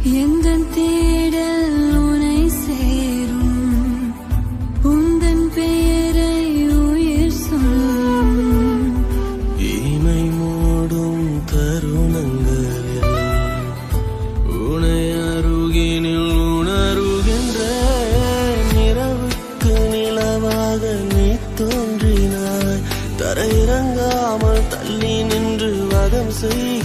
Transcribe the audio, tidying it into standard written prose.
எந்தன் தேடல் உனை சேரும் உந்தன் பெயரை உயிர் சொல்லும் இமை மூடும் தருணங்களில் உனை அருகினில் உணருகின்ற நிறவுக்கு நிலவாக நீ தோன்றினாய் தரையிறங்காமல் தள்ளி நின்று வதம் செய்